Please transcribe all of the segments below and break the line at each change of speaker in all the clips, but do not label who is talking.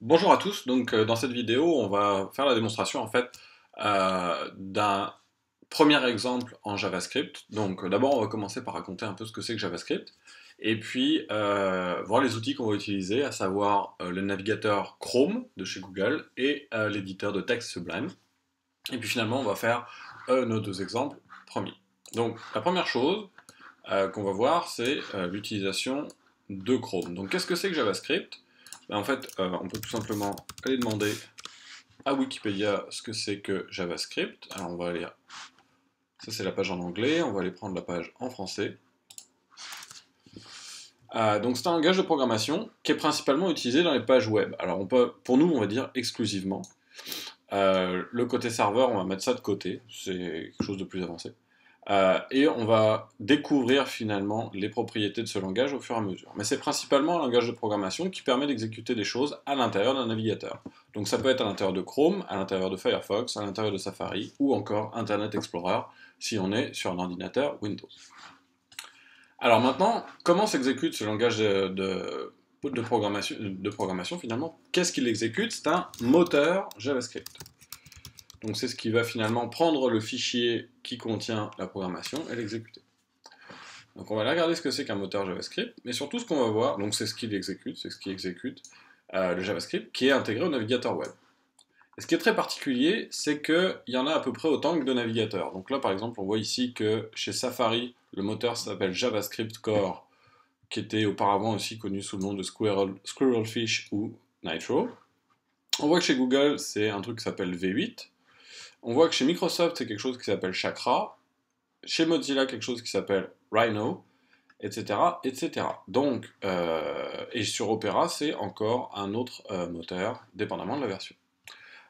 Bonjour à tous, donc dans cette vidéo on va faire la démonstration en fait d'un premier exemple en JavaScript. Donc d'abord on va commencer par raconter un peu ce que c'est que JavaScript et puis voir les outils qu'on va utiliser, à savoir le navigateur Chrome de chez Google et l'éditeur de texte Sublime. Et puis finalement on va faire nos deux exemples premiers. Donc la première chose qu'on va voir c'est l'utilisation de Chrome. Donc qu'est-ce que c'est que JavaScript? Ben, en fait, on peut tout simplement aller demander à Wikipédia ce que c'est que JavaScript. Alors on va aller, ça c'est la page en anglais, on va aller prendre la page en français. Donc c'est un langage de programmation qui est principalement utilisé dans les pages web. Alors on peut, pour nous, on va dire exclusivement. Le côté serveur, on va mettre ça de côté, c'est quelque chose de plus avancé. Et on va découvrir finalement les propriétés de ce langage au fur et à mesure. Mais c'est principalement un langage de programmation qui permet d'exécuter des choses à l'intérieur d'un navigateur. Donc ça peut être à l'intérieur de Chrome, à l'intérieur de Firefox, à l'intérieur de Safari ou encore Internet Explorer si on est sur un ordinateur Windows. Alors maintenant, comment s'exécute ce langage de programmation finalement? Qu'est-ce qu'il exécute? C'est un moteur JavaScript. Donc c'est ce qui va finalement prendre le fichier qui contient la programmation et l'exécuter. Donc on va aller regarder ce que c'est qu'un moteur JavaScript, mais surtout ce qu'on va voir, donc c'est ce qu'il exécute, c'est ce qui exécute le JavaScript qui est intégré au navigateur web. Et ce qui est très particulier, c'est qu'il y en a à peu près autant que de navigateurs. Donc là par exemple, on voit ici que chez Safari, le moteur s'appelle JavaScript Core, qui était auparavant aussi connu sous le nom de Squirrelfish ou Nitro. On voit que chez Google, c'est un truc qui s'appelle V8. On voit que chez Microsoft, c'est quelque chose qui s'appelle Chakra, chez Mozilla, quelque chose qui s'appelle Rhino, etc., etc. Donc, et sur Opera, c'est encore un autre moteur, dépendamment de la version.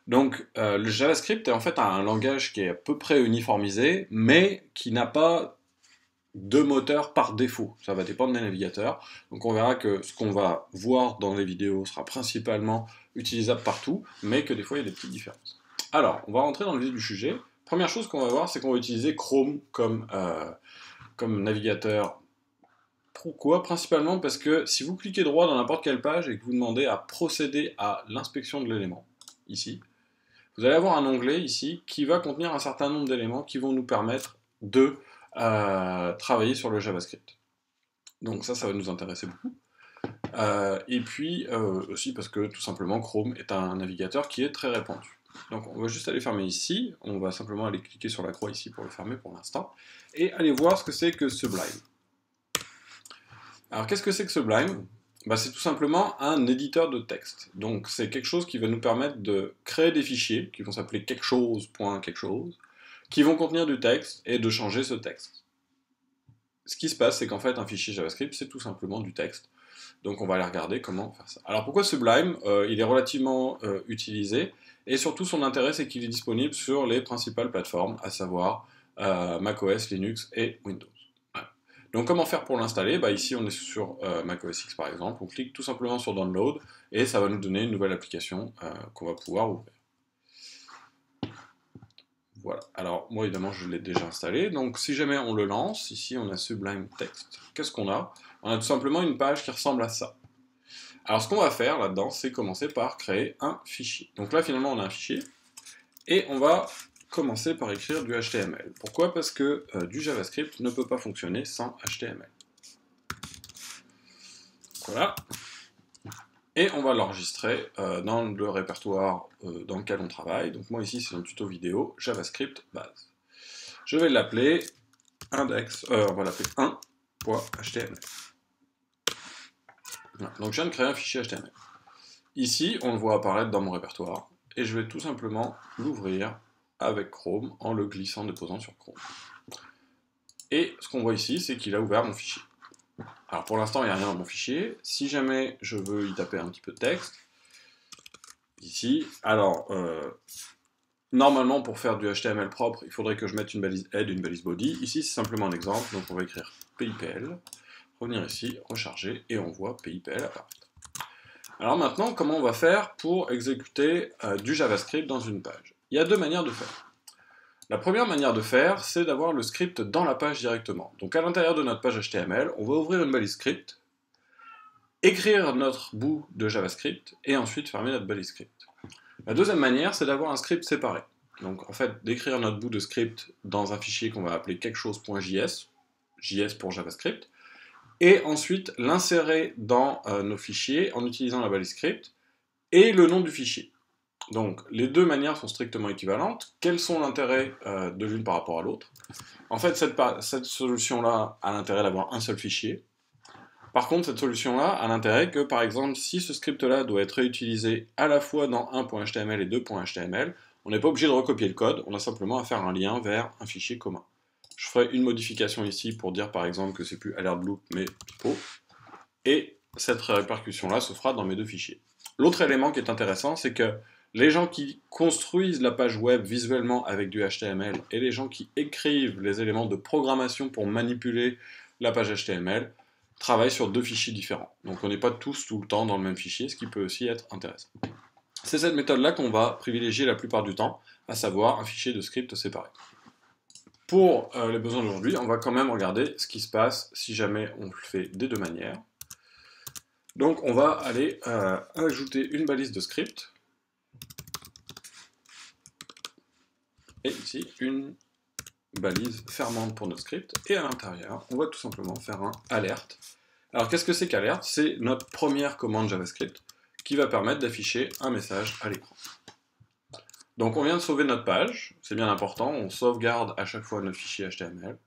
Donc, le JavaScript est en fait un langage qui est à peu près uniformisé, mais qui n'a pas de moteur par défaut. Ça va dépendre des navigateurs. Donc, on verra que ce qu'on va voir dans les vidéos sera principalement utilisable partout, mais que des fois, il y a des petites différences. Alors, on va rentrer dans le vif du sujet. Première chose qu'on va voir, c'est qu'on va utiliser Chrome comme navigateur. Pourquoi? Principalement parce que si vous cliquez droit dans n'importe quelle page et que vous demandez à procéder à l'inspection de l'élément, ici, vous allez avoir un onglet ici qui va contenir un certain nombre d'éléments qui vont nous permettre de travailler sur le JavaScript. Donc ça va nous intéresser beaucoup. Et puis aussi parce que tout simplement Chrome est un navigateur qui est très répandu. Donc on va juste aller fermer ici, on va simplement aller cliquer sur la croix ici pour le fermer pour l'instant, et aller voir ce que c'est que Sublime. Alors qu'est-ce que c'est que Sublime? C'est tout simplement un éditeur de texte. Donc c'est quelque chose qui va nous permettre de créer des fichiers qui vont s'appeler quelque chose.quelque chose, qui vont contenir du texte et de changer ce texte. Ce qui se passe, c'est qu'en fait un fichier JavaScript c'est tout simplement du texte. Donc on va aller regarder comment faire ça. Alors pourquoi Sublime? Il est relativement utilisé, et surtout son intérêt c'est qu'il est disponible sur les principales plateformes, à savoir macOS, Linux et Windows. Voilà. Donc comment faire pour l'installer? Ici on est sur macOS X par exemple, on clique tout simplement sur Download, et ça va nous donner une nouvelle application qu'on va pouvoir ouvrir. Voilà, alors moi évidemment je l'ai déjà installé, donc si jamais on le lance, ici on a Sublime Text, qu'est-ce qu'on a? On a tout simplement une page qui ressemble à ça. Alors ce qu'on va faire là-dedans, c'est commencer par créer un fichier. Donc là finalement on a un fichier, et on va commencer par écrire du HTML. Pourquoi? Parce que du JavaScript ne peut pas fonctionner sans HTML. Voilà. Et on va l'enregistrer dans le répertoire dans lequel on travaille. Donc moi ici c'est un tuto vidéo JavaScript base. Je vais l'appeler index, on va l'appeler 1.html. Voilà. Donc je viens de créer un fichier HTML. Ici on le voit apparaître dans mon répertoire, et je vais tout simplement l'ouvrir avec Chrome en le glissant, déposant sur Chrome. Et ce qu'on voit ici, c'est qu'il a ouvert mon fichier. Alors pour l'instant, il n'y a rien dans mon fichier. Si jamais je veux y taper un petit peu de texte, ici, alors normalement pour faire du HTML propre, il faudrait que je mette une balise head et une balise body. Ici, c'est simplement un exemple, donc on va écrire PIPL, revenir ici, recharger, et on voit PIPL apparaître. Alors maintenant, comment on va faire pour exécuter du JavaScript dans une page? Il y a deux manières de faire. La première manière de faire, c'est d'avoir le script dans la page directement. Donc à l'intérieur de notre page HTML, on va ouvrir une balise script, écrire notre bout de JavaScript et ensuite fermer notre balise script. La deuxième manière, c'est d'avoir un script séparé. Donc en fait, d'écrire notre bout de script dans un fichier qu'on va appeler quelque chose.js, JS pour JavaScript, et ensuite l'insérer dans nos fichiers en utilisant la balise script et le nom du fichier. Donc les deux manières sont strictement équivalentes. Quels sont l'intérêt de l'une par rapport à l'autre? En fait, cette solution-là a l'intérêt d'avoir un seul fichier. Par contre, cette solution-là a l'intérêt que, par exemple, si ce script-là doit être réutilisé à la fois dans 1.html et 2.html, on n'est pas obligé de recopier le code, on a simplement à faire un lien vers un fichier commun. Je ferai une modification ici pour dire, par exemple, que c'est plus AlertBloop, mais Pipo. Et cette répercussion-là se fera dans mes deux fichiers. L'autre élément qui est intéressant, c'est que les gens qui construisent la page web visuellement avec du HTML et les gens qui écrivent les éléments de programmation pour manipuler la page HTML travaillent sur deux fichiers différents. Donc on n'est pas tous tout le temps dans le même fichier, ce qui peut aussi être intéressant. C'est cette méthode-là qu'on va privilégier la plupart du temps, à savoir un fichier de script séparé. Pour les besoins d'aujourd'hui, on va quand même regarder ce qui se passe si jamais on le fait des deux manières. Donc on va aller ajouter une balise de script, et ici une balise fermante pour notre script, et à l'intérieur, on va tout simplement faire un alert. Alors qu'est-ce que c'est qu'alert? C'est notre première commande JavaScript qui va permettre d'afficher un message à l'écran. Donc on vient de sauver notre page, c'est bien important, on sauvegarde à chaque fois notre fichier HTML.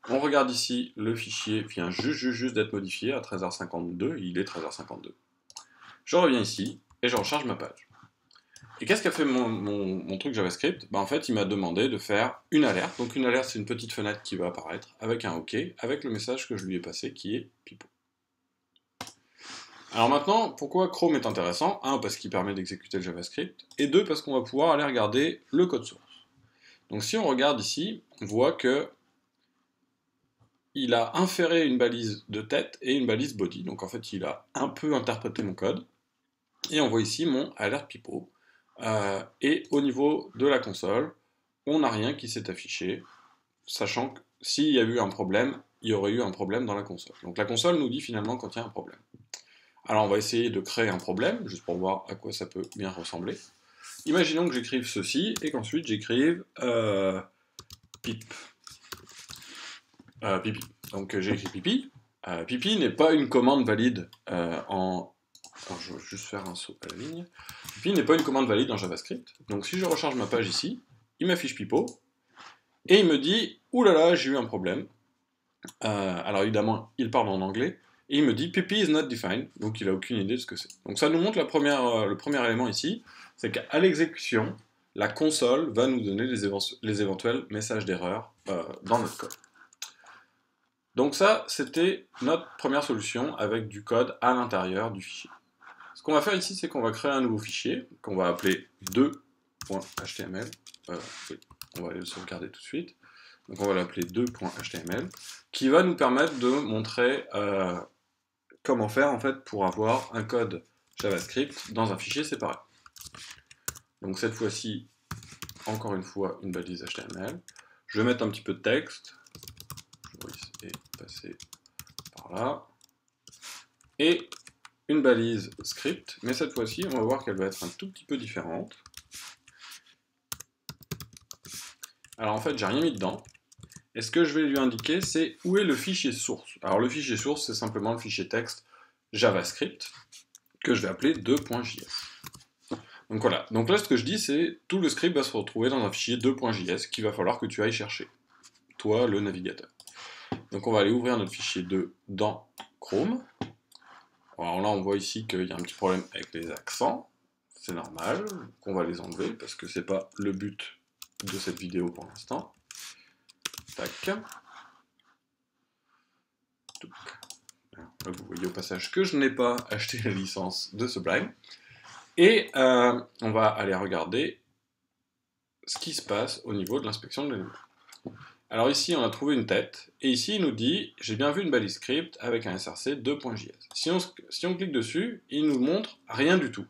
On regarde ici, le fichier vient juste d'être modifié à 13h52, il est 13h52. Je reviens ici, et je recharge ma page. Et qu'est-ce qu'a fait mon truc JavaScript? En fait, il m'a demandé de faire une alerte. Donc une alerte, c'est une petite fenêtre qui va apparaître avec un OK, avec le message que je lui ai passé qui est Pipo. Alors maintenant, pourquoi Chrome est intéressant? 1, parce qu'il permet d'exécuter le JavaScript, et 2, parce qu'on va pouvoir aller regarder le code source. Donc si on regarde ici, on voit que il a inféré une balise de tête et une balise body. Donc en fait, il a un peu interprété mon code. Et on voit ici mon alert Pipo. Et au niveau de la console, on n'a rien qui s'est affiché, sachant que s'il y a eu un problème, il y aurait eu un problème dans la console. Donc la console nous dit finalement quand il y a un problème. Alors on va essayer de créer un problème, juste pour voir à quoi ça peut bien ressembler. Imaginons que j'écrive ceci, et qu'ensuite j'écrive pipi. Donc j'ai écrit pipi. Pipi n'est pas une commande valide en... Alors, je vais juste faire un saut à la ligne. Pipi n'est pas une commande valide en JavaScript. Donc si je recharge ma page ici, il m'affiche Pipo, et il me dit « Ouh là là, j'ai eu un problème ». Alors évidemment, il parle en anglais, et il me dit « Pipi is not defined », donc il n'a aucune idée de ce que c'est. Donc ça nous montre le premier élément ici, c'est qu'à l'exécution, la console va nous donner les éventuels messages d'erreur dans notre code. Donc ça, c'était notre première solution avec du code à l'intérieur du fichier. Ce qu'on va faire ici, c'est qu'on va créer un nouveau fichier qu'on va appeler 2.html. On va aller le sauvegarder tout de suite. Donc on va l'appeler 2.html, qui va nous permettre de montrer comment faire en fait pour avoir un code JavaScript dans un fichier séparé. Donc cette fois-ci, encore une fois, une balise HTML. Je vais mettre un petit peu de texte. Je vais essayer de passer par là. Et une balise script, mais cette fois-ci, on va voir qu'elle va être un tout petit peu différente. Alors en fait, j'ai rien mis dedans. Et ce que je vais lui indiquer, c'est où est le fichier source. Alors le fichier source, c'est simplement le fichier texte JavaScript, que je vais appeler 2.js. Donc voilà, donc là ce que je dis, c'est tout le script va se retrouver dans un fichier 2.js qu'il va falloir que tu ailles chercher, toi le navigateur. Donc on va aller ouvrir notre fichier 2 dans Chrome. Alors là, on voit ici qu'il y a un petit problème avec les accents. C'est normal, qu'on va les enlever, parce que c'est pas le but de cette vidéo pour l'instant. Tac. Là, vous voyez au passage que je n'ai pas acheté la licence de Sublime. Et on va aller regarder ce qui se passe au niveau de l'inspection de l'élément. Alors ici, on a trouvé une tête, et ici, il nous dit « J'ai bien vu une balise script avec un src 2.js ». Si on clique dessus, il nous montre rien du tout.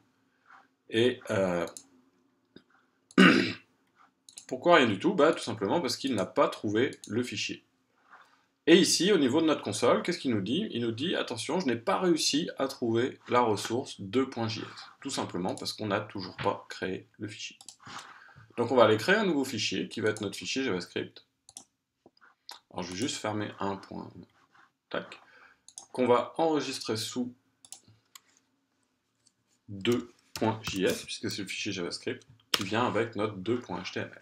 Et pourquoi rien du tout? Tout simplement parce qu'il n'a pas trouvé le fichier. Et ici, au niveau de notre console, qu'est-ce qu'il nous dit? Il nous dit, attention, je n'ai pas réussi à trouver la ressource 2.js. Tout simplement parce qu'on n'a toujours pas créé le fichier. Donc on va aller créer un nouveau fichier, qui va être notre fichier JavaScript. Alors je vais juste fermer un point, tac, qu'on va enregistrer sous 2.js, puisque c'est le fichier JavaScript qui vient avec notre 2.html.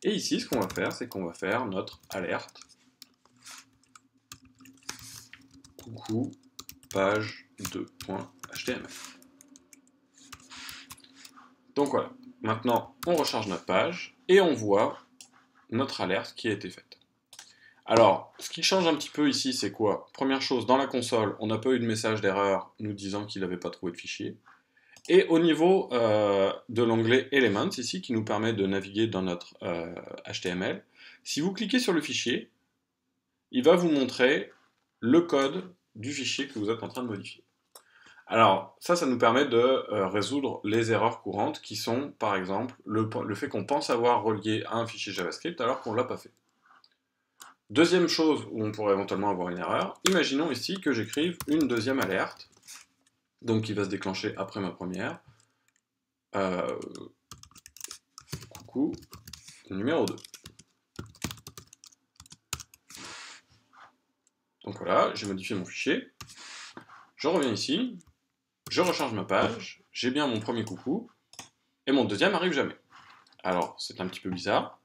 Et ici, ce qu'on va faire, c'est qu'on va faire notre alerte. Coucou, page 2.html. Donc voilà, maintenant on recharge notre page et on voit notre alerte qui a été faite. Alors, ce qui change un petit peu ici, c'est quoi? Première chose, dans la console, on n'a pas eu de message d'erreur nous disant qu'il n'avait pas trouvé de fichier. Et au niveau de l'onglet Elements, ici, qui nous permet de naviguer dans notre HTML, si vous cliquez sur le fichier, il va vous montrer le code du fichier que vous êtes en train de modifier. Alors, ça nous permet de résoudre les erreurs courantes qui sont, par exemple, le fait qu'on pense avoir relié à un fichier JavaScript alors qu'on ne l'a pas fait. Deuxième chose où on pourrait éventuellement avoir une erreur, imaginons ici que j'écrive une deuxième alerte, donc qui va se déclencher après ma première. Coucou, numéro 2. Donc voilà, j'ai modifié mon fichier. Je reviens ici, je recharge ma page, j'ai bien mon premier coucou, et mon deuxième n'arrive jamais. Alors, c'est un petit peu bizarre,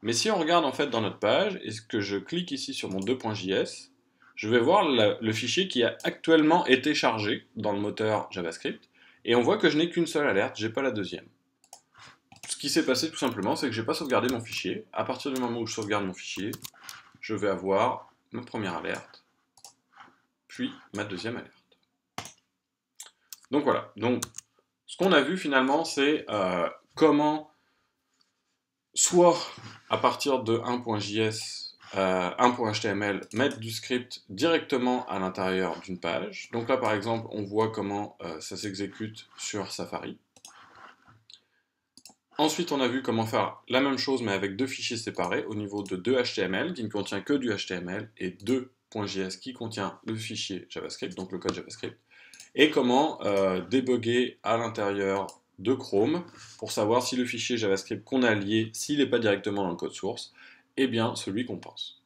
mais si on regarde en fait dans notre page, et que je clique ici sur mon 2.js, je vais voir le fichier qui a actuellement été chargé dans le moteur JavaScript, et on voit que je n'ai qu'une seule alerte, j'ai pas la deuxième. Ce qui s'est passé tout simplement, c'est que j'ai pas sauvegardé mon fichier. À partir du moment où je sauvegarde mon fichier, je vais avoir ma première alerte, puis ma deuxième alerte. Donc voilà, donc ce qu'on a vu finalement, c'est comment, soit à partir de 1.js, 1.html, mettre du script directement à l'intérieur d'une page. Donc là par exemple, on voit comment ça s'exécute sur Safari. Ensuite, on a vu comment faire la même chose, mais avec deux fichiers séparés au niveau de 2.html qui ne contient que du HTML et 2.js qui contient le fichier JavaScript, donc le code JavaScript, et comment débugger à l'intérieur de Chrome pour savoir si le fichier JavaScript qu'on a lié, s'il n'est pas directement dans le code source, est bien celui qu'on pense.